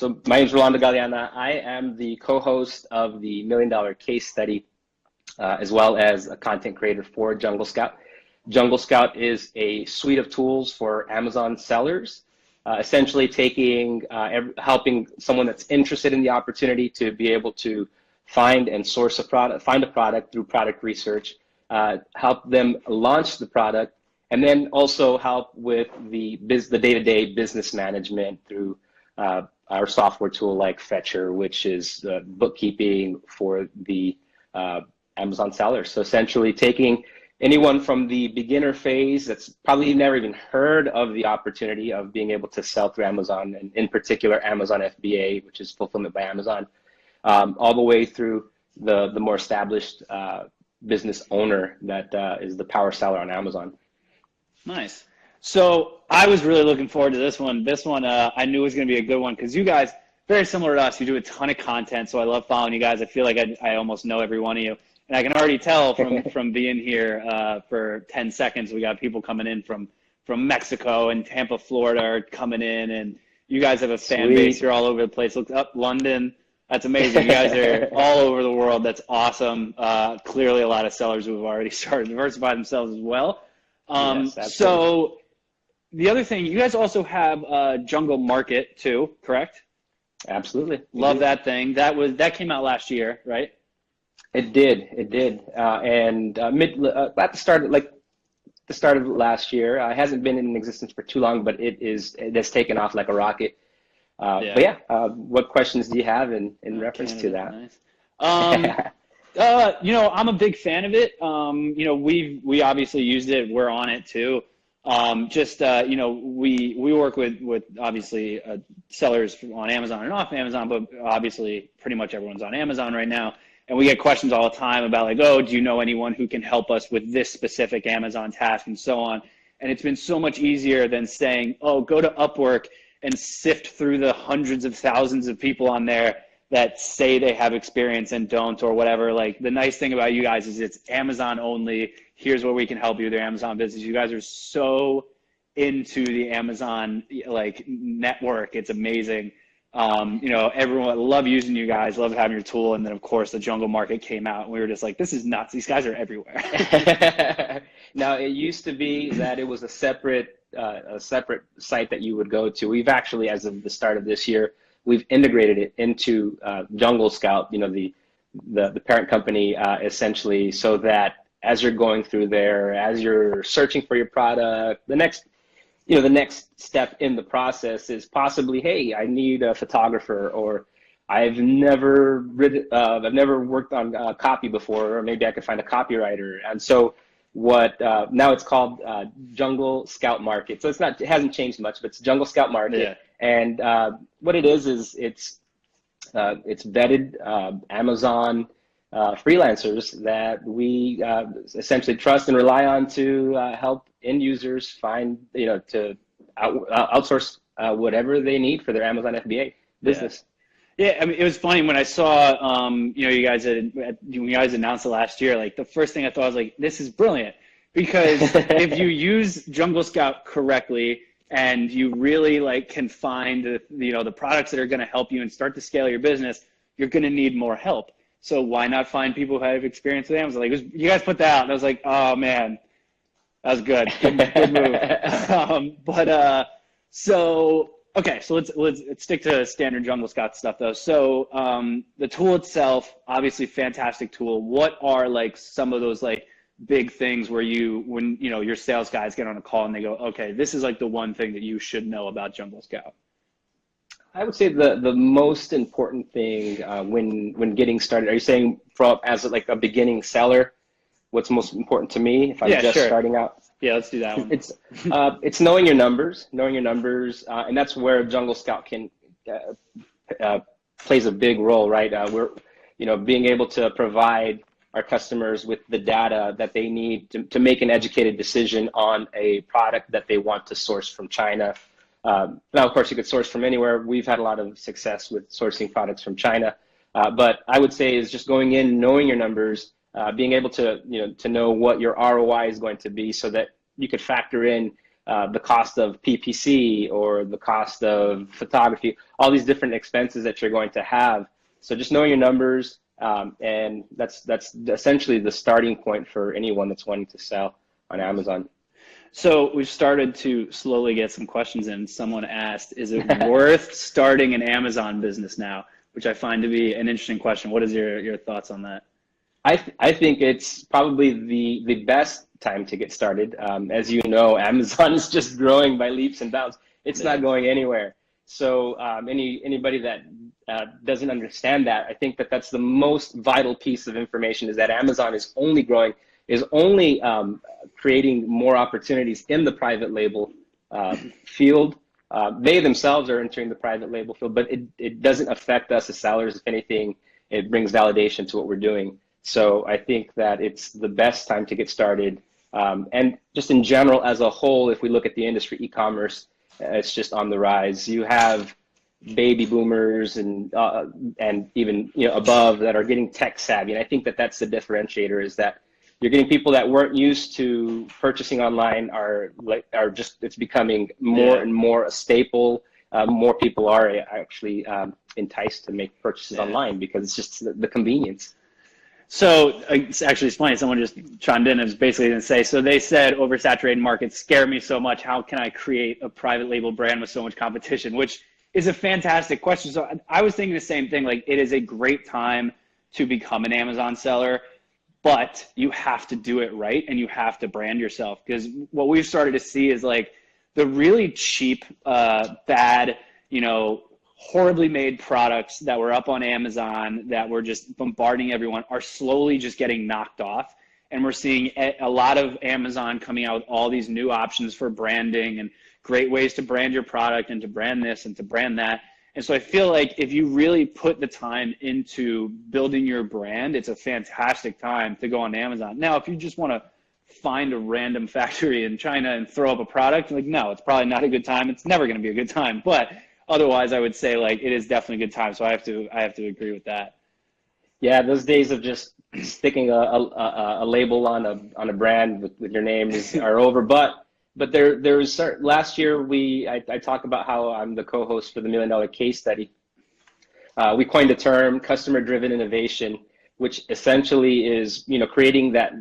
So my name is Rolando Galeana. I am the co-host of the $1 Million Case Study, as well as a content creator for JungleScout. JungleScout is a suite of tools for Amazon sellers, essentially helping someone that's interested in the opportunity to be able to find and source a product, find a product through product research, help them launch the product, and then also help with the day-to-day business management through our software tool like Fetcher, which is bookkeeping for the Amazon sellers. So essentially taking anyone from the beginner phase that's probably never even heard of the opportunity of being able to sell through Amazon, and in particular Amazon FBA, which is fulfillment by Amazon, all the way through the more established business owner that is the power seller on Amazon. Nice. So I was really looking forward to this one. This one I knew was going to be a good one because you guys, very similar to us, you do a ton of content. So I love following you guys. I feel like I almost know every one of you. And I can already tell from being here for 10 seconds, we got people coming in from Mexico and Tampa, Florida are coming in. And you guys have a fan base. You're all over the place. Look up London. That's amazing. You guys are all over the world. That's awesome. Clearly a lot of sellers who have already started to diversify themselves as well. Yes, so the other thing, you guys also have Jungle Market too, correct? Absolutely. Love that thing. That came out last year, right? It did. And at the start of last year, it hasn't been in existence for too long, but it has taken off like a rocket. But yeah, what questions do you have in reference to that? Nice. I'm a big fan of it. We obviously used it. We're on it too. We work with obviously sellers on Amazon and off Amazon, but obviously pretty much everyone's on Amazon right now. And we get questions all the time about like, oh, do you know anyone who can help us with this specific Amazon task and so on? And it's been so much easier than saying, oh, go to Upwork and sift through the hundreds of thousands of people on there that say they have experience and don't or whatever. Like the nice thing about you guys is it's Amazon only. Here's where we can help you with your Amazon business. You guys are so into the Amazon like network. It's amazing. Everyone love using you guys, love having your tool. And then of course the Jungle Market came out and we were just like, this is nuts. These guys are everywhere. Now it used to be that it was a separate site that you would go to. We've actually, as of the start of this year, we've integrated it into JungleScout, the parent company, essentially, so that as you're going through there, as you're searching for your product, the next step in the process is possibly, hey, I need a photographer, or I've never worked on copy before, or maybe I could find a copywriter. And so now it's called JungleScout Market. So it hasn't changed much, but it's JungleScout Market. Yeah. And what it is it's vetted Amazon freelancers that we essentially trust and rely on to help end users find, to outsource whatever they need for their Amazon FBA business. Yeah, I mean, it was funny when I saw, you guys announced it last year. Like the first thing I thought was like, this is brilliant, because if you use JungleScout correctly and you really like can find the products that are going to help you and start to scale your business, you're going to need more help. So why not find people who have experience with Amazon? Like you guys put that out, and I was like, oh man, that was good. Good move. Okay, so let's stick to standard JungleScout stuff though. So the tool itself, obviously fantastic tool. What are like some of those like big things where when your sales guys get on a call and they go, okay, this is like the one thing that you should know about JungleScout? I would say the most important thing when getting started, are you saying as like a beginning seller, what's most important to me if I'm starting out? Yeah, let's do that one. It's knowing your numbers, and that's where JungleScout can plays a big role, right? We're being able to provide our customers with the data that they need to make an educated decision on a product that they want to source from China. Now, of course, you could source from anywhere. We've had a lot of success with sourcing products from China, but I would say is just going in, knowing your numbers, being able to know what your ROI is going to be, so that you could factor in the cost of PPC or the cost of photography, all these different expenses that you're going to have. So just knowing your numbers, and that's essentially the starting point for anyone that's wanting to sell on Amazon. So we've started to slowly get some questions in. Someone asked, is it worth starting an Amazon business now? Which I find to be an interesting question. What is your thoughts on that? I think it's probably the best time to get started. As you know, Amazon is just growing by leaps and bounds. It's not going anywhere. So anybody that doesn't understand that, I think that that's the most vital piece of information, is that Amazon is only growing, is only creating more opportunities in the private label field. They themselves are entering the private label field, but it doesn't affect us as sellers. If anything, it brings validation to what we're doing. So I think that it's the best time to get started. And just in general, as a whole, if we look at the industry, e-commerce, it's just on the rise. You have baby boomers and even above that are getting tech savvy. And I think that that's the differentiator, is that you're getting people that weren't used to purchasing online are just, it's becoming more and more a staple. More people are actually enticed to make purchases online because it's just the convenience. So it's funny, someone just chimed in and was basically going to say, so they said oversaturated markets scare me so much. How can I create a private label brand with so much competition? Which is a fantastic question. So I was thinking the same thing. Like, it is a great time to become an Amazon seller, but you have to do it right and you have to brand yourself. Because what we've started to see is like the really cheap, bad, horribly made products that were up on Amazon that were just bombarding everyone are slowly just getting knocked off. And we're seeing a lot of Amazon coming out with all these new options for branding and great ways to brand your product and to brand this and to brand that. And so I feel like if you really put the time into building your brand, it's a fantastic time to go on Amazon. Now, if you just want to find a random factory in China and throw up a product, like, no, it's probably not a good time. It's never going to be a good time. But otherwise, I would say like it is definitely a good time. So I have to agree with that. Yeah, those days of just sticking a label on a brand with your name are over. But there was last year I talk about how I'm the co-host for the $1 Million Case Study. We coined a term, customer-driven innovation, which essentially is creating that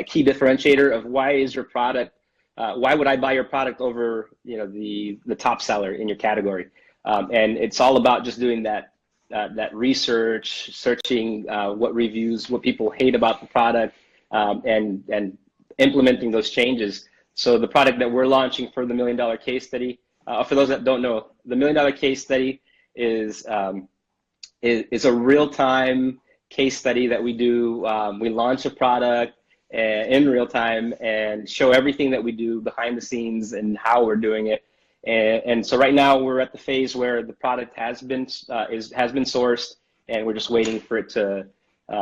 key differentiator of why is your product. Why would I buy your product over the top seller in your category? And it's all about just doing that research, searching what reviews, what people hate about the product, and implementing those changes. So the product that we're launching for the $1 Million Case Study, for those that don't know, the $1 Million Case Study is a real-time case study that we do. We launch a product in real time and show everything that we do behind the scenes and how we're doing it. And so right now we're at the phase where the product has been sourced, and we're just waiting for it to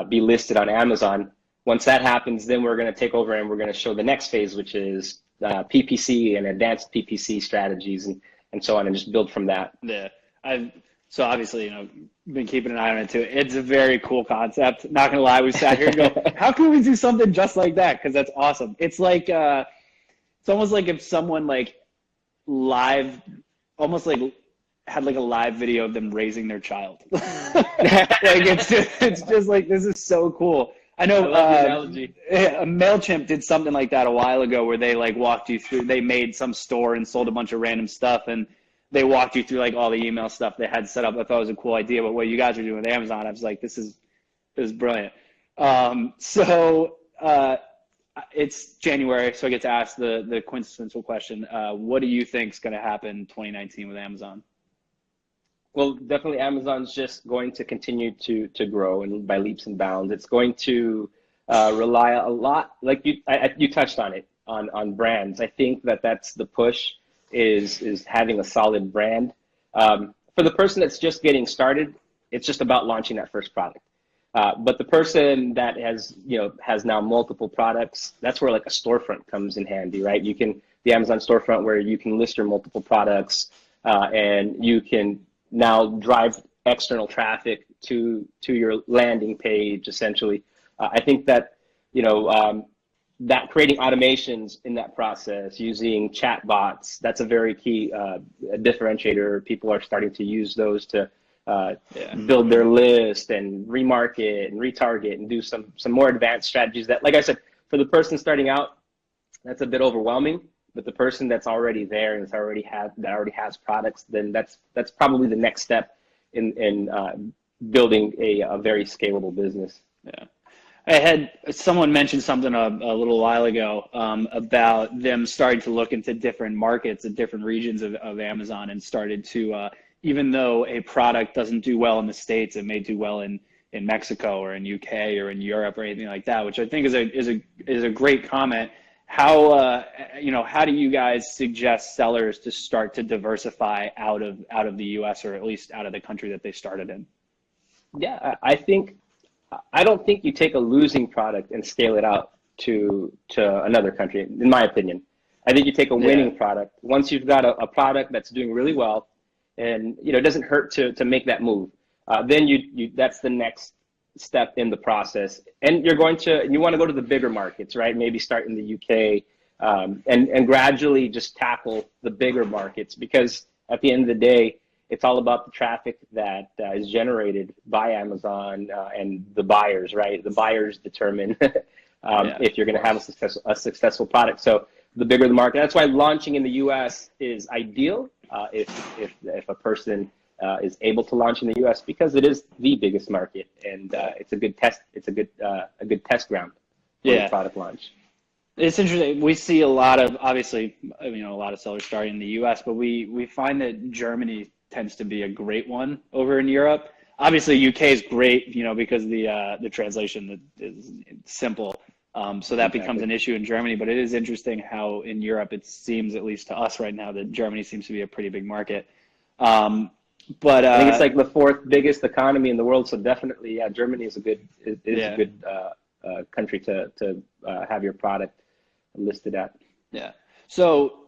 be listed on Amazon. Once that happens, then we're going to take over and we're going to show the next phase, which is PPC and advanced PPC strategies and so on, and just build from that. Yeah, so obviously, been keeping an eye on it too. It's a very cool concept. Not gonna lie, we sat here and go, how can we do something just like that? Because that's awesome. It's like, it's almost like if someone like almost like had like a live video of them raising their child. Like it's just like, this is so cool. I know MailChimp did something like that a while ago where they like walked you through, they made some store and sold a bunch of random stuff, and they walked you through like all the email stuff they had set up. I thought it was a cool idea, but what you guys are doing with Amazon, I was like, this is brilliant. It's January, so I get to ask the quintessential question. What do you think is going to happen in 2019 with Amazon? Well, definitely Amazon's just going to continue to grow, and by leaps and bounds. It's going to rely a lot, like you touched on it, on brands. I think that's the push, is having a solid brand. For the person that's just getting started, it's just about launching that first product. But the person that has now multiple products, that's where like a storefront comes in handy, right? The Amazon storefront, where you can list your multiple products, and you can now drive external traffic to your landing page, essentially. I think that that creating automations in that process using chatbots, that's a very key differentiator. People are starting to use those to build their list and remarket and retarget and do some more advanced strategies that, like I said, for the person starting out, that's a bit overwhelming. But the person that's already there and already has products, then that's probably the next step in building a very scalable business. Yeah. I had someone mention something a little while ago about them starting to look into different markets and different regions of Amazon, and started to, even though a product doesn't do well in the States, it may do well in Mexico or in UK or in Europe or anything like that, which I think is a great comment. How how do you guys suggest sellers to start to diversify out of the US, or at least out of the country that they started in? Yeah, I don't think you take a losing product and scale it out to another country, in my opinion. I think you take a winning product. Once you've got a product that's doing really well, and it doesn't hurt to make that move, then that's the next step in the process. And you want to go to the bigger markets, right? Maybe start in the UK, and gradually just tackle the bigger markets, because at the end of the day, it's all about the traffic that is generated by Amazon and the buyers, right? The buyers determine if you're going to have a successful product. So the bigger the market, that's why launching in the US is ideal if a person is able to launch in the US, because it is the biggest market, and it's a good test. It's a good test ground for the product launch. It's interesting. We see a lot of, obviously, a lot of sellers starting in the US, but we find that Germany tends to be a great one over in Europe. Obviously, UK is great, because the translation is simple. So that becomes an issue in Germany. But it is interesting how in Europe it seems, at least to us right now, that Germany seems to be a pretty big market. But I think it's like the fourth biggest economy in the world. So definitely, Germany is a good country to have your product listed at. Yeah. So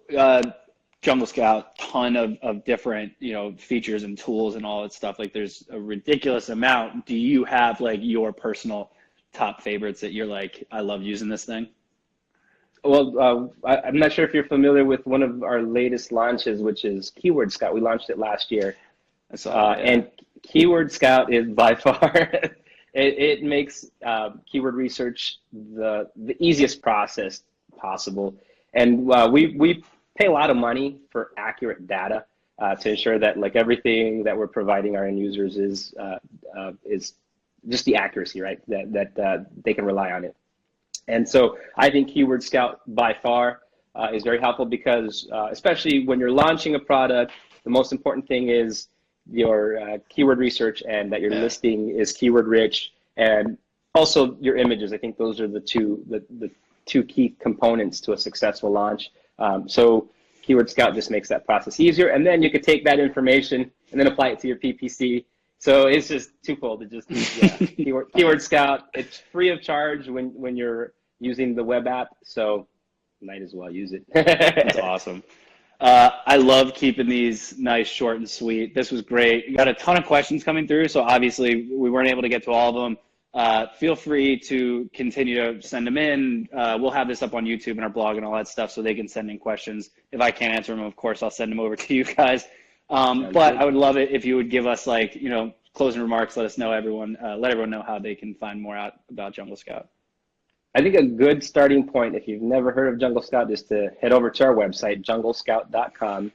JungleScout, ton of different features and tools and all that stuff. Like, there's a ridiculous amount. Do you have like your personal top favorites that you're like, I love using this thing? Well, I'm not sure if you're familiar with one of our latest launches, which is Keyword Scout. We launched it last year. I saw that, and Keyword Scout is by far it makes keyword research the easiest process possible. And we pay a lot of money for accurate data to ensure that like everything that we're providing our end users is just the accuracy, right? That they can rely on it. And so I think Keyword Scout by far is very helpful, because especially when you're launching a product, the most important thing is your keyword research, and that your listing is keyword rich, and also your images. I think those are the two key components to a successful launch. So Keyword Scout just makes that process easier, and then you could take that information and then apply it to your PPC. So it's just twofold. It just Keyword Scout. It's free of charge when you're using the web app, so might as well use it. That's awesome. I love keeping these nice, short, and sweet. This was great. You got a ton of questions coming through, so obviously we weren't able to get to all of them. Feel free to continue to send them in. We'll have this up on YouTube and our blog and all that stuff, so they can send in questions. If I can't answer them, of course, I'll send them over to you guys. But I would love it if you would give us closing remarks. Let everyone know how they can find more out about JungleScout. I think a good starting point, if you've never heard of JungleScout, is to head over to our website, junglescout.com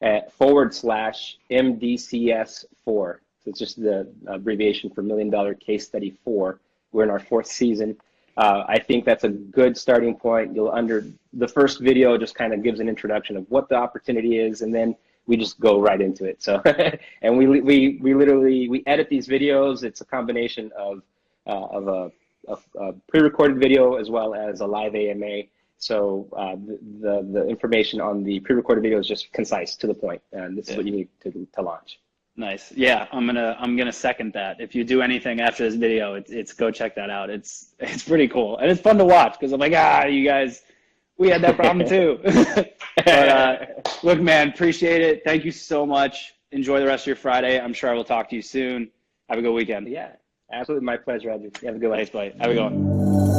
/MDCS4. So it's just the abbreviation for $1 Million Case Study 4. We're in our 4th season. I think that's a good starting point. The first video just kind of gives an introduction of what the opportunity is, and then we just go right into it. So, and we literally edit these videos. It's a combination of a pre-recorded video as well as a live AMA. So the information on the pre-recorded video is just concise, to the point, and this is what you need to launch. Nice. Yeah, I'm gonna second that. If you do anything after this video, it's go check that out. It's pretty cool, and it's fun to watch, because I'm like, you guys, we had that problem too. But look, man, appreciate it. Thank you so much. Enjoy the rest of your Friday. I'm sure I will talk to you soon. Have a good weekend. Yeah, absolutely. My pleasure, Andrew. Have a good one. Thanks, buddy. Have a good one.